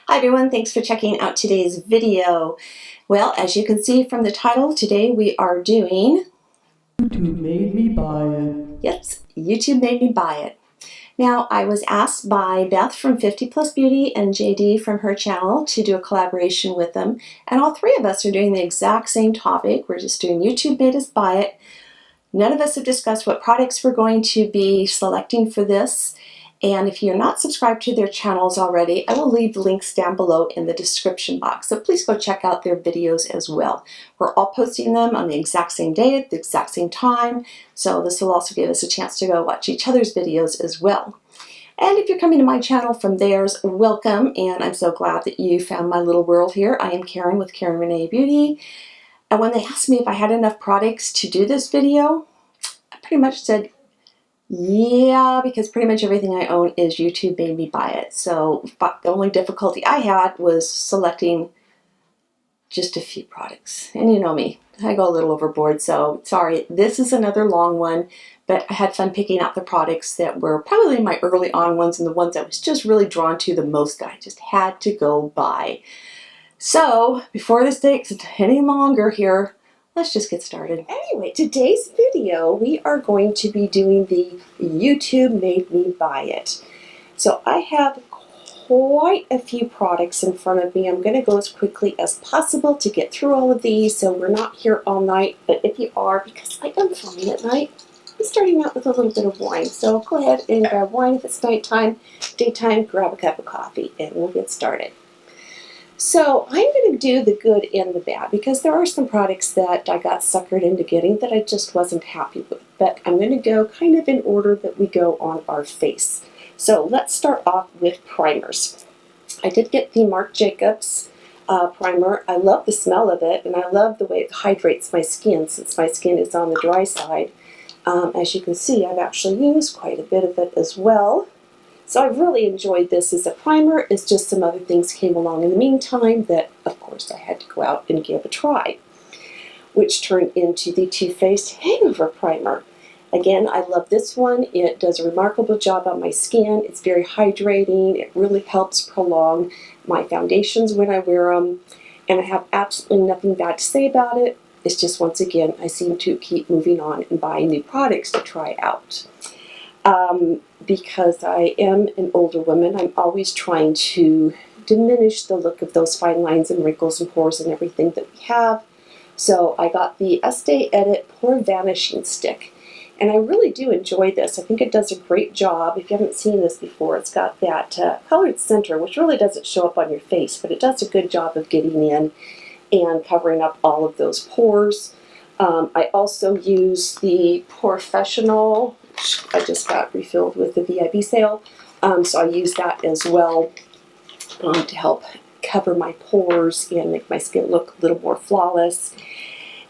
Hi everyone, thanks for checking out today's video. Well, as you can see from the title, today we are doing YouTube made me buy it. Yes, YouTube made me buy it. Now, I was asked by Beth from 50PlusBeauty and JDee from her channel to do a collaboration with them, and all three of us are doing the exact same topic. We're just doing YouTube made us buy it. None of us have discussed what products we're going to be selecting for this. And if you're not subscribed to their channels already, I will leave links down below in the description box. So please go check out their videos as well. We're all posting them on the exact same day at the exact same time. So this will also give us a chance to go watch each other's videos as well. And if you're coming to my channel from theirs, welcome. And I'm so glad that you found my little world here. I am Karen with Karen Renee Beauty. And when they asked me if I had enough products to do this video, I pretty much said, yeah, because pretty much everything I own is YouTube made me buy it. So the only difficulty I had was selecting just a few products. And you know me, I go a little overboard, so sorry. This is another long one, but I had fun picking out the products that were probably my early on ones and the ones I was just really drawn to the most that I just had to go buy. So before this takes any longer here, let's just get started. Anyway, today's video, we are going to be doing the YouTube made me buy it. So I have quite a few products in front of me. I'm going to go as quickly as possible to get through all of these so we're not here all night. But if you are, because I am filming at night, I'm starting out with a little bit of wine. So go ahead and grab wine if it's nighttime. Daytime, grab a cup of coffee and we'll get started. So I'm going to do the good and the bad because there are some products that I got suckered into getting that I just wasn't happy with. But I'm going to go kind of in order that we go on our face. So let's start off with primers. I did get the Marc Jacobs primer. I love the smell of it and I love the way it hydrates my skin since my skin is on the dry side. As you can see, I've actually used quite a bit of it as well. So I really enjoyed this as a primer. It's just some other things came along in the meantime that, of course, I had to go out and give a try, which turned into the Toothpaste Hangover Primer. Again, I love this one. It does a remarkable job on my skin. It's very hydrating. It really helps prolong my foundations when I wear them. And I have absolutely nothing bad to say about it. It's just, once again, I seem to keep moving on and buying new products to try out. Because I am an older woman, I'm always trying to diminish the look of those fine lines and wrinkles and pores and everything that we have. So I got the Estee Edit Pore Vanishing Stick. And I really do enjoy this. I think it does a great job. If you haven't seen this before, it's got that colored center, which really doesn't show up on your face, but it does a good job of getting in and covering up all of those pores. I also use the Professional, which I just got refilled with the VIP sale. So I use that as well to help cover my pores and make my skin look a little more flawless.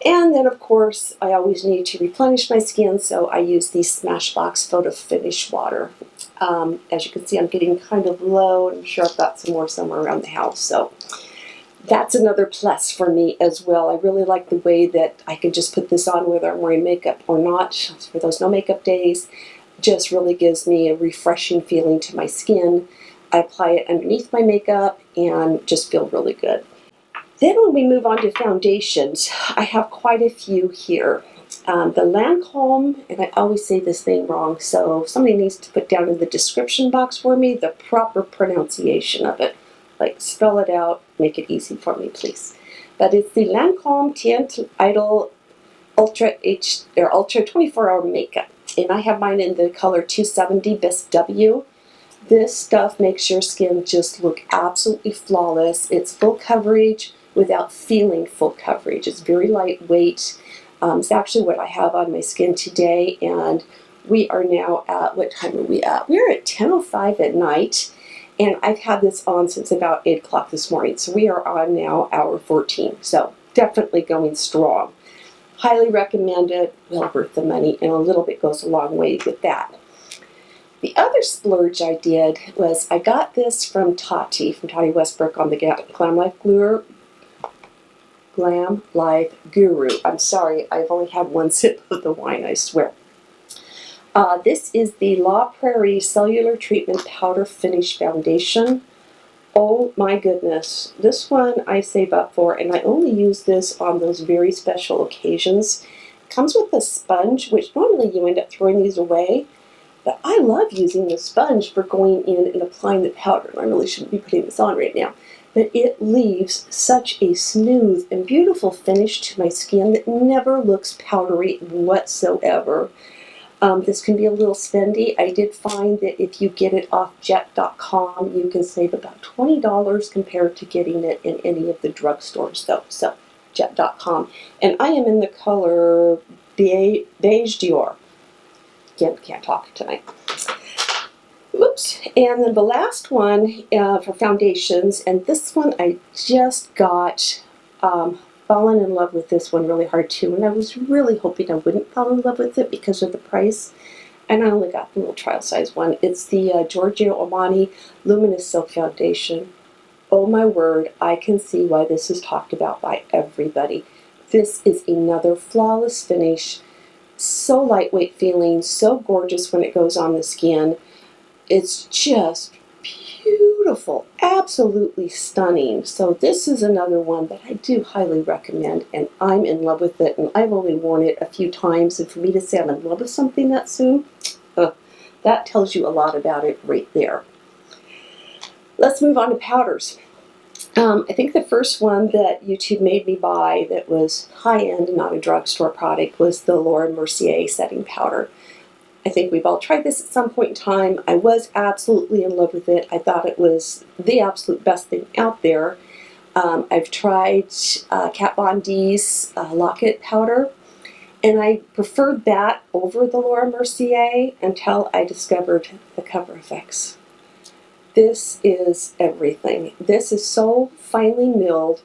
And then, of course, I always need to replenish my skin, so I use the Smashbox Photo Finish Water. As you can see, I'm getting kind of low, and I'm sure I've got some more somewhere around the house. So that's another plus for me as well. I really like the way that I can just put this on whether I'm wearing makeup or not. For those no makeup days, just really gives me a refreshing feeling to my skin. I apply it underneath my makeup and just feel really good. Then when we move on to foundations, I have quite a few here. The Lancome, and I always say this thing wrong, so somebody needs to put down in the description box for me the proper pronunciation of it. Like, spell it out, make it easy for me, please. But it's the Lancome Teint Idol Ultra 24-hour makeup. And I have mine in the color 270 Bisque W. This stuff makes your skin just look absolutely flawless. It's full coverage without feeling full coverage. It's very lightweight. It's actually what I have on my skin today. And we are now at, what time are we at? We're at 10:05 at night. And I've had this on since about 8 o'clock this morning. So we are on now hour 14. So definitely going strong. Highly recommend it. Well worth the money. And a little bit goes a long way with that. The other splurge I did was I got this from Tarte Westbrook on the Glam Life Guru. I'm sorry, I've only had one sip of the wine, I swear. This is the La Prairie Cellular Treatment Powder Finish Foundation. Oh my goodness. This one I save up for, and I only use this on those very special occasions. It comes with a sponge, which normally you end up throwing these away. But I love using the sponge for going in and applying the powder. I really shouldn't be putting this on right now. But it leaves such a smooth and beautiful finish to my skin that never looks powdery whatsoever. This can be a little spendy. I did find that if you get it off jet.com, you can save about $20 compared to getting it in any of the drugstores, though. So, jet.com. And I am in the color Beige Dior. Again, can't talk tonight. Oops. And then the last one for foundations, and this one I just got fallen in love with this one really hard too, and I was really hoping I wouldn't fall in love with it because of the price, and I only got the little trial size one. It's the Giorgio Armani Luminous Silk Foundation. Oh my word, I can see why this is talked about by everybody. This is another flawless finish, so lightweight feeling, so gorgeous when it goes on the skin. It's just beautiful, absolutely stunning. So this is another one that I do highly recommend, and I'm in love with it, and I've only worn it a few times, and for me to say I'm in love with something that soon, that tells you a lot about it right there. Let's move on to powders. I think the first one that YouTube made me buy that was high-end, not a drugstore product, was the Laura Mercier setting powder. I think we've all tried this at some point in time. I was absolutely in love with it. I thought it was the absolute best thing out there. I've tried Kat Von D's Locket powder, and I preferred that over the Laura Mercier until I discovered the Cover FX. This is everything. This is so finely milled.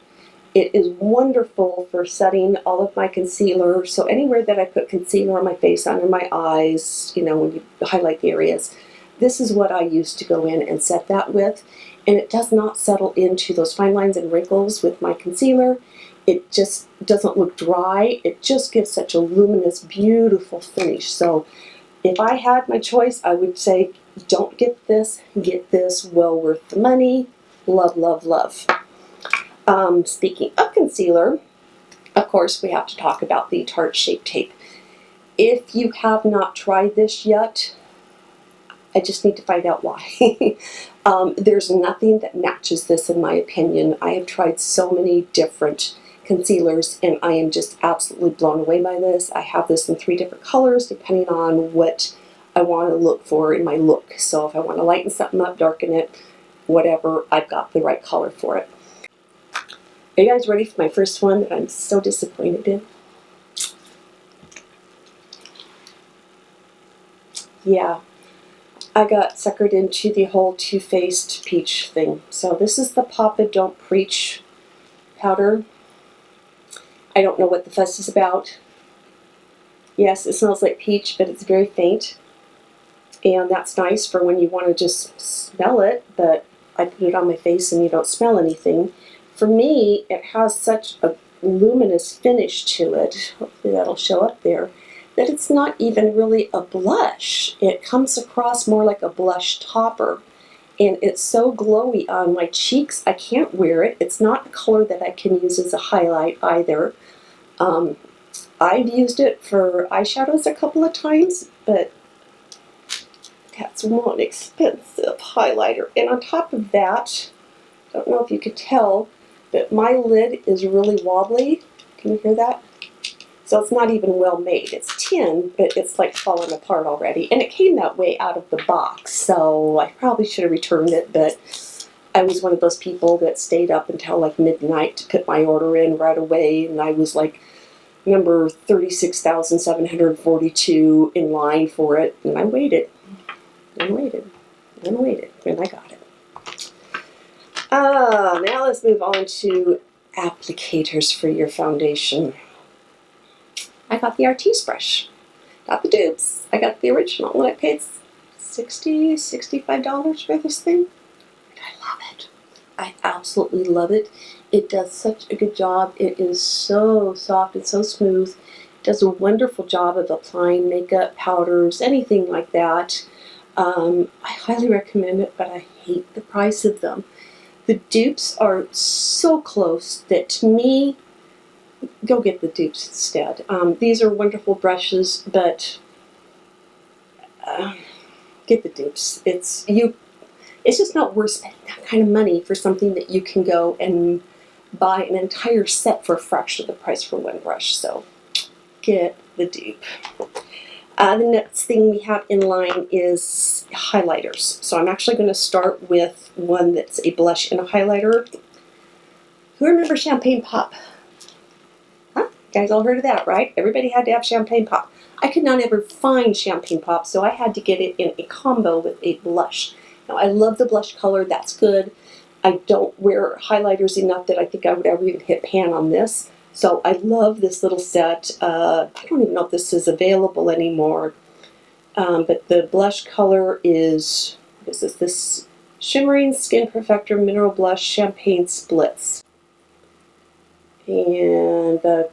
It is wonderful for setting all of my concealer. So anywhere that I put concealer on my face, under my eyes, you know, when you highlight the areas, this is what I use to go in and set that with. And it does not settle into those fine lines and wrinkles with my concealer. It just doesn't look dry. It just gives such a luminous, beautiful finish. So if I had my choice, I would say don't get this well worth the money. Love, love, love. Speaking of concealer, of course we have to talk about the Tarte Shape Tape. If you have not tried this yet, I just need to find out why. There's nothing that matches this in my opinion. I have tried so many different concealers and I am just absolutely blown away by this. I have this in 3 different colors depending on what I want to look for in my look. So if I want to lighten something up, darken it, whatever, I've got the right color for it. Are you guys ready for my first one that I'm so disappointed in? Yeah, I got suckered into the whole Toothpaste peach thing. So this is the Papa Don't Preach powder. I don't know what the fuss is about. Yes, it smells like peach, but it's very faint. And that's nice for when you want to just smell it, but I put it on my face and you don't smell anything. For me, it has such a luminous finish to it, hopefully that'll show up there, that it's not even really a blush. It comes across more like a blush topper. And it's so glowy on my cheeks, I can't wear it. It's not a color that I can use as a highlight either. I've used it for eyeshadows a couple of times, but that's one expensive highlighter. And on top of that, I don't know if you could tell, but my lid is really wobbly. Can you hear that? So it's not even well made. It's tin, but it's like falling apart already. And it came that way out of the box, so I probably should have returned it, but I was one of those people that stayed up until like midnight to put my order in right away, and I was like number 36,742 in line for it, and I waited, and waited, and waited, and I got it. Now let's move on to applicators for your foundation. I got the Artiste brush, not the dupes. I got the original, and I paid $60, $65 for this thing. I love it. I absolutely love it. It does such a good job. It is so soft and so smooth. It does a wonderful job of applying makeup, powders, anything like that. I highly recommend it, but I hate the price of them. The dupes are so close that to me, go get the dupes instead. These are wonderful brushes, but get the dupes. It's just not worth spending that kind of money for something that you can go and buy an entire set for a fraction of the price for one brush. So get the dupe. The next thing we have in line is highlighters. So I'm actually going to start with one that's a blush and a highlighter. Who remembers Champagne Pop? Huh? You guys all heard of that, right? Everybody had to have Champagne Pop. I could not ever find Champagne Pop, so I had to get it in a combo with a blush. Now, I love the blush color. That's good. I don't wear highlighters enough that I think I would ever even hit pan on this. So I love this little set. I don't even know if this is available anymore. But the blush color is, what is this? This Shimmering Skin Perfector Mineral Blush Champagne Splits. And the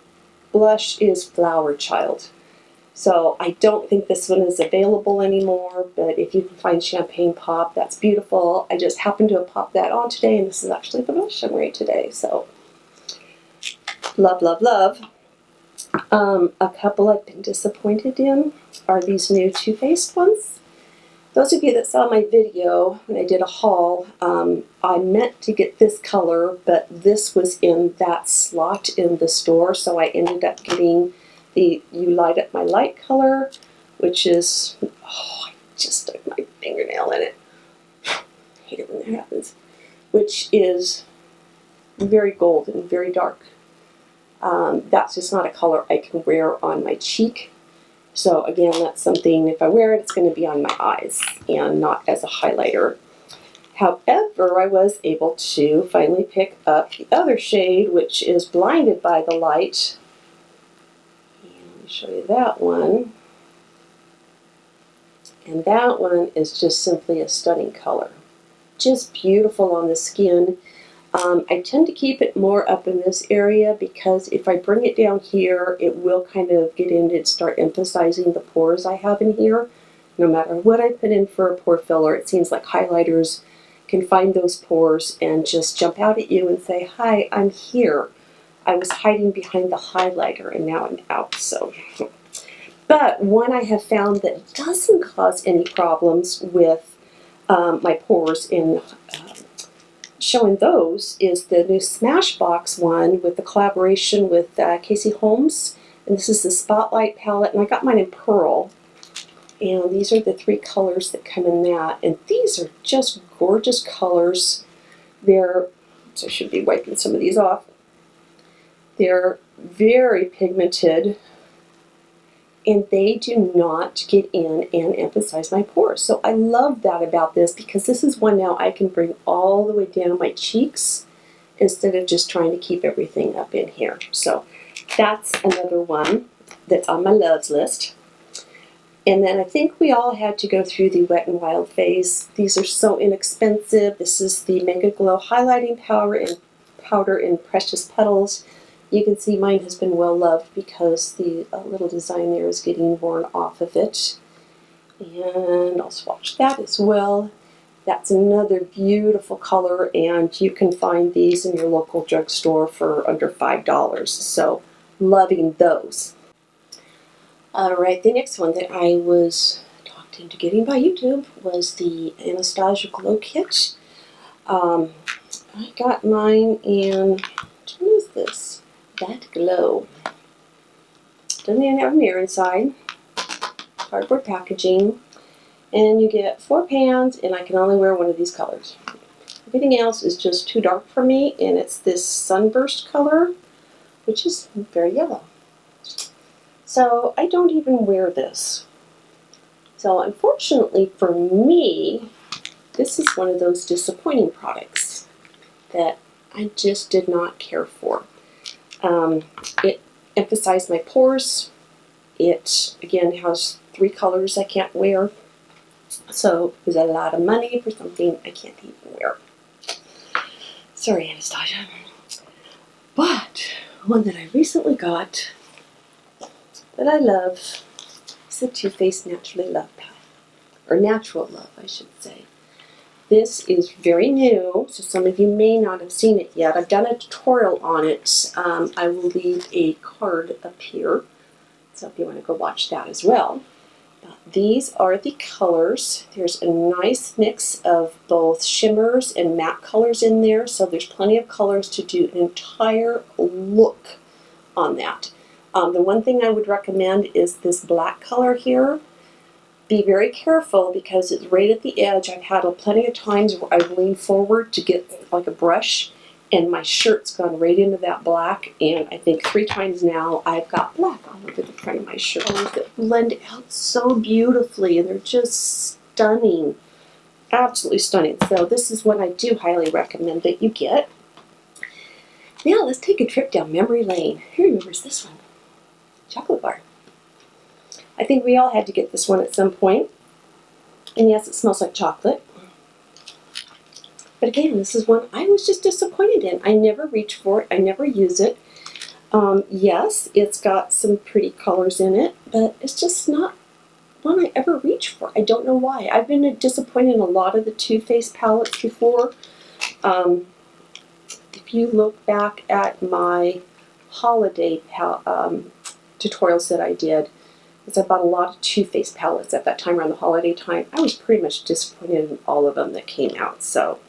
blush is Flower Child. So I don't think this one is available anymore, but if you can find Champagne Pop, that's beautiful. I just happened to have popped that on today, and this is actually the blush I'm wearing today. So love, love, love. A couple I've been disappointed in are these new Toothpaste ones. Those of you that saw my video when I did a haul, I meant to get this color, but this was in that slot in the store, so I ended up getting the You Light Up My Light color, which is, oh, I just stuck my fingernail in it. I hate it when that happens. Which is very golden, very dark. That's just not a color I can wear on my cheek. So again, that's something, if I wear it, it's going to be on my eyes and not as a highlighter. However, I was able to finally pick up the other shade, which is Blinded by the Light. And let me show you that one. And that one is just simply a stunning color. Just beautiful on the skin. I tend to keep it more up in this area because if I bring it down here, it will kind of get in and start emphasizing the pores I have in here. No matter what I put in for a pore filler, it seems like highlighters can find those pores and just jump out at you and say, hi, I'm here. I was hiding behind the highlighter and now I'm out. So, but one I have found that doesn't cause any problems with my pores in showing those is the new Smashbox one with the collaboration with Casey Holmes. And this is the Spotlight palette, and I got mine in Pearl. And these are the 3 colors that come in that. And these are just gorgeous colors. They're, so I should be wiping some of these off. They're very pigmented, and they do not get in and emphasize my pores. So I love that about this because this is one now I can bring all the way down my cheeks instead of just trying to keep everything up in here. So that's another one that's on my loves list. And then I think we all had to go through the Wet n Wild phase. These are so inexpensive. This is the Mega Glow Highlighting Powder in Precious Petals. You can see mine has been well loved because the little design there is getting worn off of it. And I'll swatch that as well. That's another beautiful color, and you can find these in your local drugstore for under $5. So loving those. Alright, the next one that I was talked into getting by YouTube was the Anastasia Glow Kit. I got mine in, which one is this? That Glow. Doesn't even have a mirror inside. Cardboard packaging. And you get 4 pans, and I can only wear one of these colors. Everything else is just too dark for me, and it's this Sunburst color, which is very yellow. So I don't even wear this. So unfortunately for me, this is one of those disappointing products that I just did not care for. It emphasized my pores. It, again, has 3 colors I can't wear. So it was a lot of money for something I can't even wear. Sorry, Anastasia. But one that I recently got that I love is the Too Faced Naturally Love palette. Or Natural Love, I should say. This is very new, so some of you may not have seen it yet. I've done a tutorial on it. I will leave a card up here, so if you want to go watch that as well. These are the colors. There's a nice mix of both shimmers and matte colors in there, so there's plenty of colors to do an entire look on that. The one thing I would recommend is this black color here. Be very careful because it's right at the edge. I've had plenty of times where I've leaned forward to get like a brush and my shirt's gone right into that black, and I think 3 times now I've got black all over the front of my shirt that blend out so beautifully, and they're just stunning. Absolutely stunning. So this is what I do highly recommend that you get. Now let's take a trip down memory lane. Who remembers this one? Chocolate bar. I think we all had to get this one at some point. And yes, it smells like chocolate. But again, this is one I was just disappointed in. I never reach for it. I never use it. Yes, it's got some pretty colors in it, but it's just not one I ever reach for. I don't know why. I've been disappointed in a lot of the Toothpaste palettes before. If you look back at my holiday tutorials that I did, because I bought a lot of Toothpaste palettes at that time around the holiday time, I was pretty much disappointed in all of them that came out. So,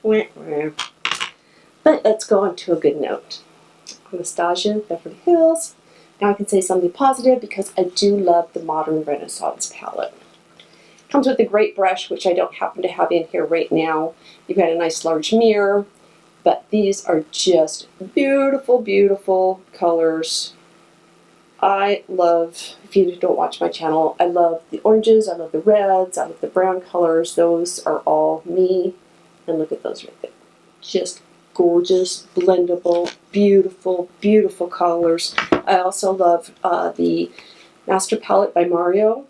but let's go on to a good note. Anastasia, Beverly Hills. Now I can say something positive because I do love the Modern Renaissance palette. Comes with a great brush, which I don't happen to have in here right now. You've got a nice large mirror, but these are just beautiful, beautiful colors. I love, if you don't watch my channel, I love the oranges, I love the reds, I love the brown colors. Those are all me. And look at those right there. Just gorgeous, blendable, beautiful, beautiful colors. I also love the Master Palette by Mario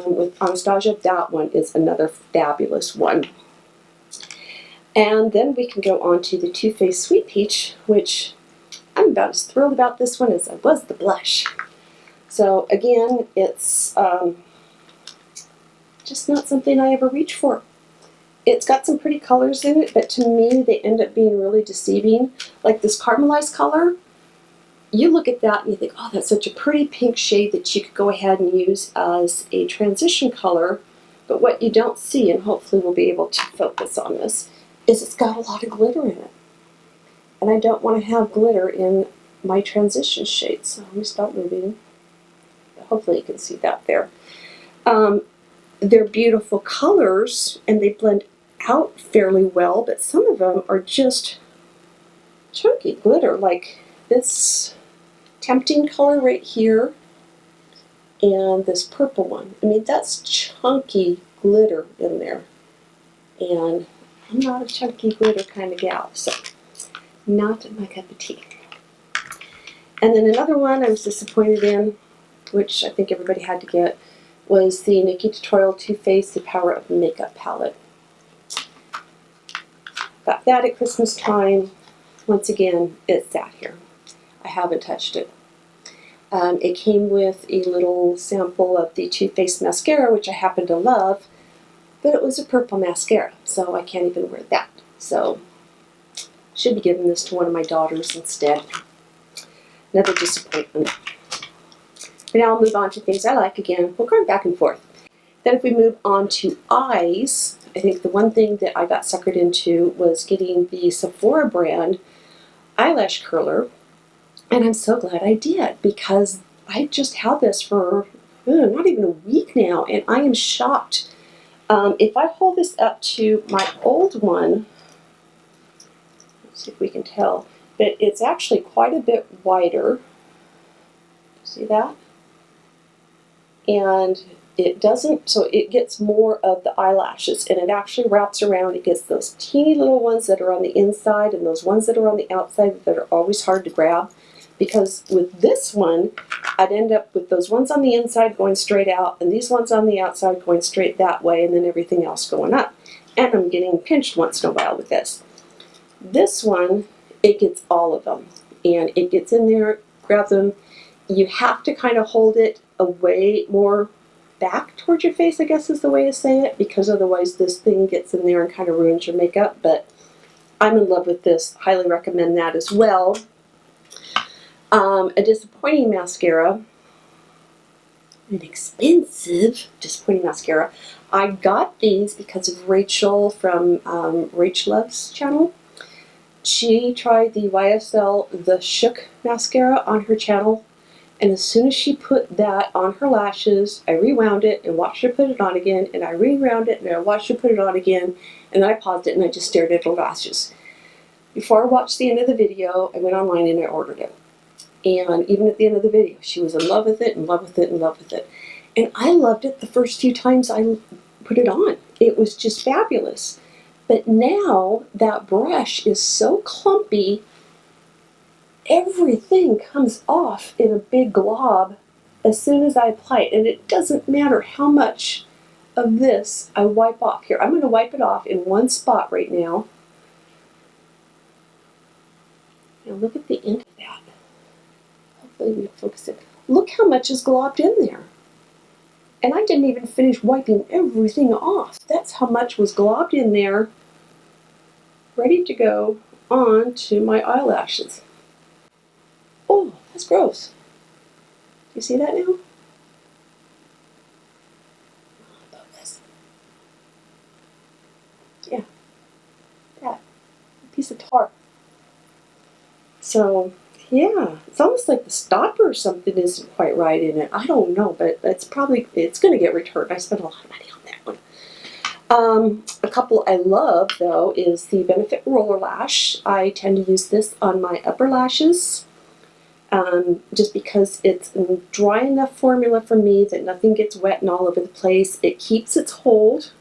with Anastasia. That one is another fabulous one. And then we can go on to the Too Faced Sweet Peach, which I'm about as thrilled about this one as I was the blush. So again, it's just not something I ever reach for. It's got some pretty colors in it, but to me they end up being really deceiving. Like this caramelized color, you look at that and you think, oh, that's such a pretty pink shade that you could go ahead and use as a transition color. But what you don't see, and hopefully we'll be able to focus on this, is it's got a lot of glitter in it. And I don't want to have glitter in my transition shade, so let me stop moving. Hopefully you can see that there. They're beautiful colors and they blend out fairly well, but some of them are just chunky glitter, like this Tempting color right here and this purple one. I mean, that's chunky glitter in there, and I'm not a chunky glitter kind of gal, so not my cup of tea. And then another one I was disappointed in, which I think everybody had to get, was the NikkieTutorial Too Faced The Power of Makeup palette. Got that at Christmas time. Once again, it sat here. I haven't touched it. It came with a little sample of the Too Faced mascara, which I happen to love, but it was a purple mascara, so I can't even wear that. So, should be giving this to one of my daughters instead. Another disappointment. But now I'll move on to things I like again. We're going back and forth. Then if we move on to eyes, I think the one thing that I got suckered into was getting the Sephora brand eyelash curler. And I'm so glad I did, because I just had this for not even a week now, and I am shocked. If I hold this up to my old one, let's see if we can tell, but it's actually quite a bit wider. See that? And it doesn't, so it gets more of the eyelashes, and it actually wraps around. It gets those teeny little ones that are on the inside and those ones that are on the outside that are always hard to grab. Because with this one, I'd end up with those ones on the inside going straight out, and these ones on the outside going straight that way, and then everything else going up. And I'm getting pinched once in a while with this. This one, it gets all of them, and it gets in there, grab them. You have to kind of hold it away more back towards your face, I guess is the way to say it, because otherwise this thing gets in there and kind of ruins your makeup. But I'm in love with this. Highly recommend that as well. A disappointing mascara. An expensive disappointing mascara. I got these because of Rachel from Rach Love's channel. She tried the YSL The Shook mascara on her channel, and as soon as she put that on her lashes, I rewound it and watched her put it on again, and I rewound it and I watched her put it on again, and then I paused it and I just stared at her lashes. Before I watched the end of the video, I went online and I ordered it. And even at the end of the video, she was in love with it, in love with it, in love with it. And I loved it the first few times I put it on. It was just fabulous. But now that brush is so clumpy, everything comes off in a big glob as soon as I apply it. And it doesn't matter how much of this I wipe off. Here, I'm going to wipe it off in one spot right now. Now look at the end of that. Hopefully we focus it. Look how much is globbed in there. And I didn't even finish wiping everything off. That's how much was globbed in there, ready to go on to my eyelashes. Oh, that's gross. Do you see that now? Focus. Yeah, that piece of Tarte. So, yeah, it's almost like the stopper or something isn't quite right in it. I don't know, but it's going to get returned. I spent a lot of money on that one. A couple I love, though, is the Benefit Roller Lash. I tend to use this on my upper lashes just because it's a dry enough formula for me that nothing gets wet and all over the place. It keeps its hold.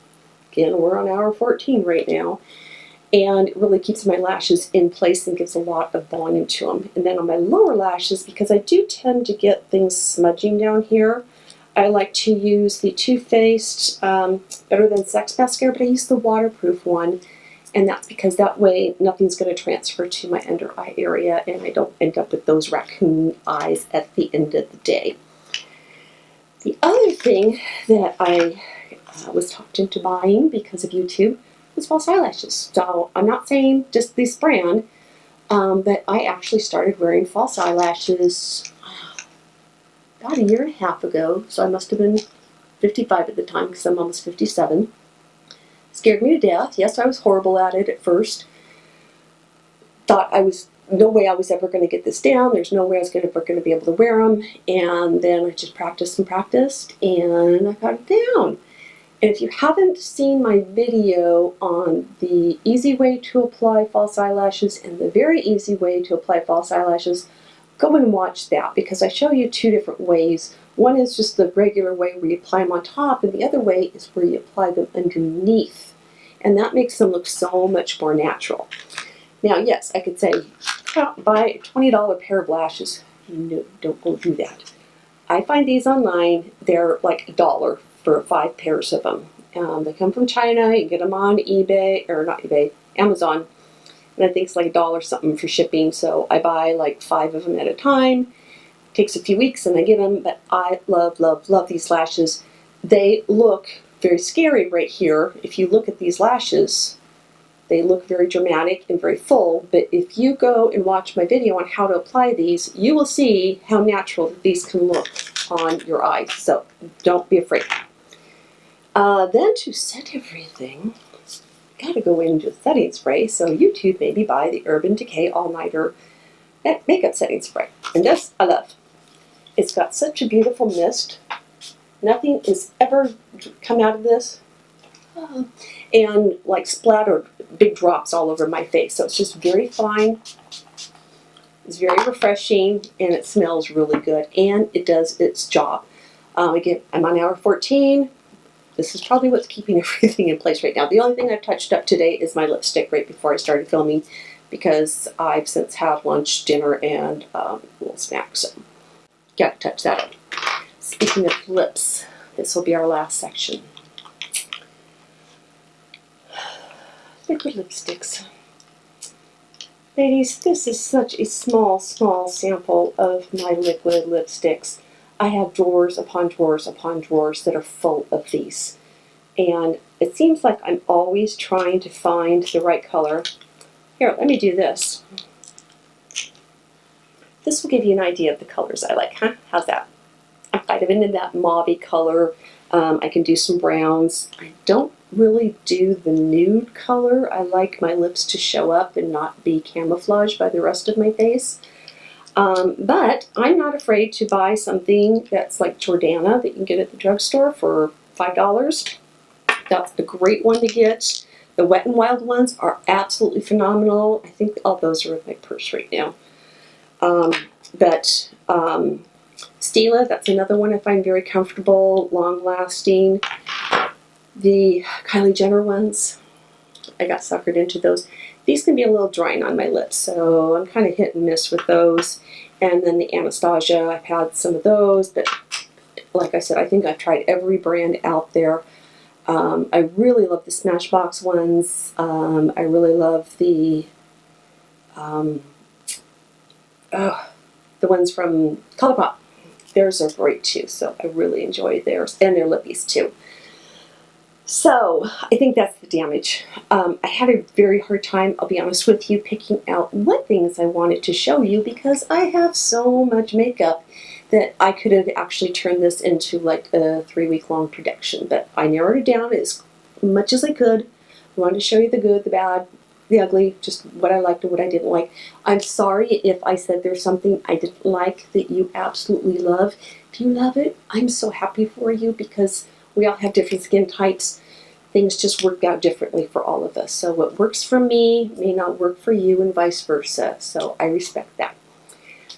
Again, we're on hour 14 right now. And it really keeps my lashes in place and gives a lot of volume to them. And then on my lower lashes, because I do tend to get things smudging down here, I like to use the Toothpaste Better Than Sex mascara, but I use the waterproof one. And that's because that way nothing's going to transfer to my under eye area and I don't end up with those raccoon eyes at the end of the day. The other thing that I was talked into buying because of YouTube was false eyelashes. So I'm not saying just this brand, but I actually started wearing false eyelashes about a year and a half ago. So I must have been 55 at the time because I'm almost 57. Scared me to death. Yes, I was horrible at it at first. Thought no way I was ever going to get this down. There's no way I was ever going to be able to wear them. And then I just practiced and practiced and I got it down. And if you haven't seen my video on the easy way to apply false eyelashes and the very easy way to apply false eyelashes, go and watch that because I show you two different ways. One is just the regular way where you apply them on top, and the other way is where you apply them underneath. And that makes them look so much more natural. Now, yes, I could say, buy a $20 pair of lashes. No, don't go do that. I find these online. They're like $1 for 5 pairs of them. They come from China. You can get them on eBay, or not eBay, Amazon. And I think it's like $1 something for shipping. So I buy like 5 of them at a time. It takes a few weeks and I get them. But I love, love, love these lashes. They look very scary right here. If you look at these lashes, they look very dramatic and very full. But if you go and watch my video on how to apply these, you will see how natural these can look on your eyes. So don't be afraid. Then to set everything, gotta go into setting spray. So YouTube made me buy the Urban Decay All Nighter makeup setting spray. And this I love. It's got such a beautiful mist. Nothing is ever come out of this. And like splattered big drops all over my face. So it's just very fine. It's very refreshing and it smells really good. And it does its job. Again, I'm on hour 14. This is probably what's keeping everything in place right now. The only thing I've touched up today is my lipstick right before I started filming because I've since had lunch, dinner, and a little snack. So, got to touch that up. Speaking of lips, this will be our last section. Liquid lipsticks. Ladies, this is such a small, small sample of my liquid lipsticks. I have drawers upon drawers upon drawers that are full of these. And it seems like I'm always trying to find the right color. Here, let me do this. This will give you an idea of the colors I like, huh? How's that? I'm kind of into that mauve color. I can do some browns. I don't really do the nude color. I like my lips to show up and not be camouflaged by the rest of my face. But I'm not afraid to buy something that's like Jordana that you can get at the drugstore for $5. That's a great one to get. The Wet n Wild ones are absolutely phenomenal. I think all those are in my purse right now. Stila, that's another one I find very comfortable, long-lasting. The Kylie Jenner ones, I got suckered into those. These can be a little drying on my lips, so I'm kind of hit and miss with those. And then the Anastasia, I've had some of those, but like I said, I think I've tried every brand out there. I really love the Smashbox ones. I really love the ones from ColourPop. Theirs are great too, so I really enjoy theirs, and their lippies too. So I think that's the damage. I had a very hard time, I'll be honest with you, picking out what things I wanted to show you because I have so much makeup that I could have actually turned this into like a 3-week-long production. But I narrowed it down as much as I could. I wanted to show you the good, the bad, the ugly, just what I liked and what I didn't like. I'm sorry if I said there's something I didn't like that you absolutely love. If you love it, I'm so happy for you because we all have different skin types. Things just work out differently for all of us. So what works for me may not work for you and vice versa. So I respect that.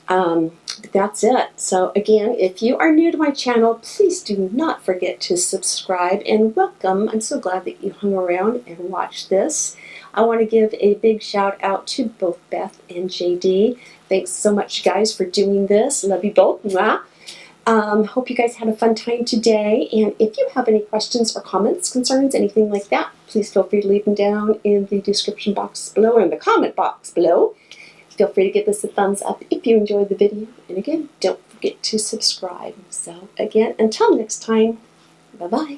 But that's it. So again, if you are new to my channel, please do not forget to subscribe and welcome. I'm so glad that you hung around and watched this. I want to give a big shout out to both Beth and JD. Thanks so much, guys, for doing this. Love you both. Mwah. Hope you guys had a fun time today. And if you have any questions or comments, concerns, anything like that, please feel free to leave them down in the description box below or in the comment box below. Feel free to give this a thumbs up if you enjoyed the video. And again, don't forget to subscribe. So again, until next time, bye-bye.